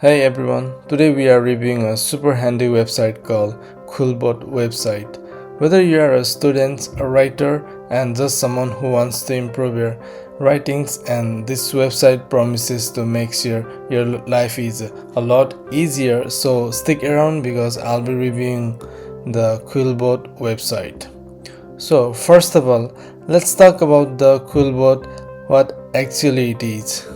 Hey everyone, today we are reviewing a super handy website called QuillBot website. Whether you are a student, a writer, and just someone who wants to improve your writings, and this website promises to make your life is a lot easier, so stick around because I'll be reviewing the QuillBot website. So first of all, let's talk about the QuillBot, what actually it is.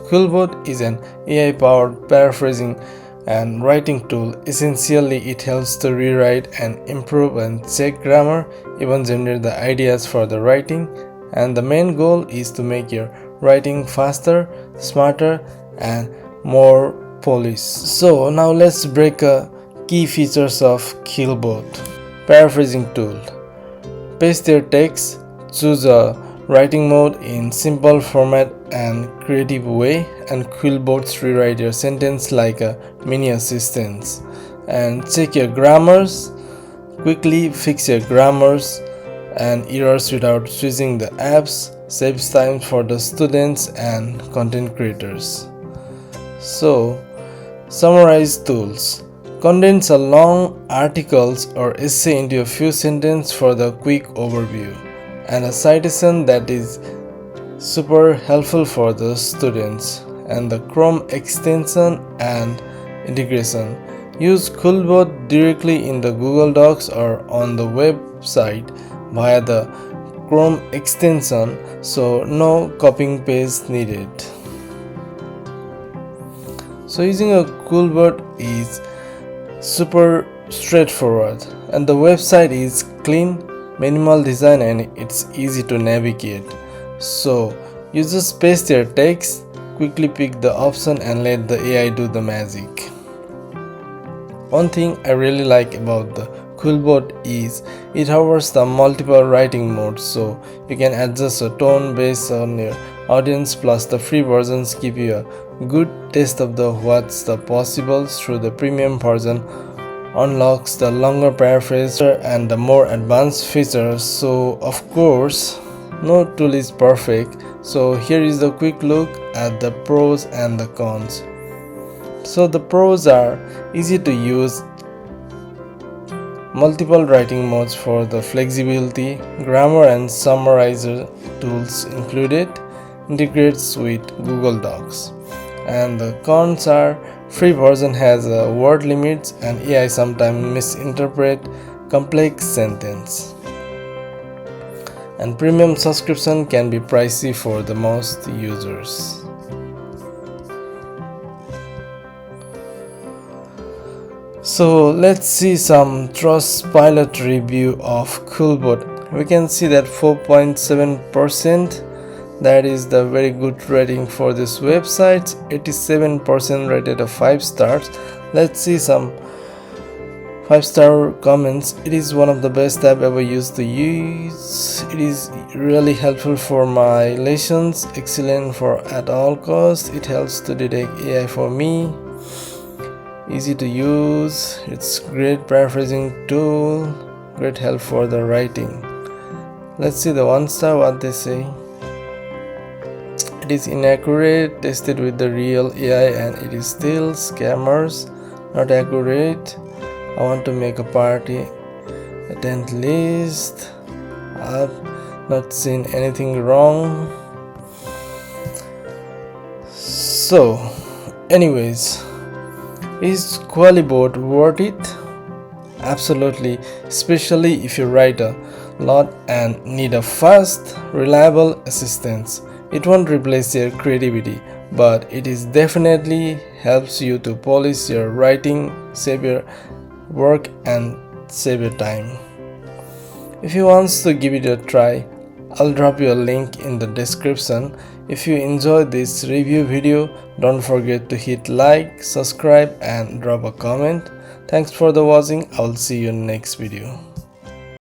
QuillBot is an AI-powered paraphrasing and writing tool. Essentially, it helps to rewrite and improve and check grammar, even generate the ideas for the writing. And the main goal is to make your writing faster, smarter, and more polished. So now let's break key features of QuillBot. Paraphrasing tool. Paste your text, choose a writing mode in simple format and creative way, and QuillBots rewrite your sentence like a mini assistant. And check your grammars, quickly fix your grammars and errors without switching the apps, saves time for the students and content creators. So, summarize tools. Condense a long articles or essay into a few sentences for the quick overview, and a citation that is super helpful for the students, and the Chrome extension and integration. Use QuillBot directly in the Google Docs or on the website via the Chrome extension, so no copying paste needed. So using a QuillBot is super straightforward, and the website is clean, minimal design, and it's easy to navigate. So you just paste your text, quickly pick the option and let the AI do the magic. One thing I really like about the QuillBot is it offers the multiple writing modes, so you can adjust the tone based on your audience, plus the free versions give you a good taste of the what's the possible through the premium version unlocks the longer paraphrase and the more advanced features. So of course no tool is perfect, so here is the quick look at the pros and the cons. So the pros are easy to use, multiple writing modes for the flexibility, grammar and summarizer tools included, integrates with Google Docs. And the cons are free version has word limits and AI sometimes misinterpret complex sentence. And premium subscription can be pricey for the most users. So let's see some Trustpilot review of QuillBot. We can see that 4.7%, that is the very good rating for this website. 87% rated of 5 stars. Let's see some 5-star comments. It is one of the best I've ever used to use. It is really helpful for my lessons, excellent for at all costs. It helps to detect AI for me, easy to use, it's great paraphrasing tool, great help for the writing. Let's see the 1-star what they say. It is inaccurate, tested with the real AI and it is still scammers, not accurate. I want to make a party attend list. I've not seen anything wrong. So anyways, is QuillBot worth it? Absolutely, especially if you write a lot and need a fast, reliable assistance. It won't replace your creativity, but it is definitely helps you to polish your writing, save your work and save your time. If you want to give it a try, I'll drop you a link in the description. If you enjoyed this review video, don't forget to hit like, subscribe and drop a comment. Thanks for the watching. I'll see you in next video.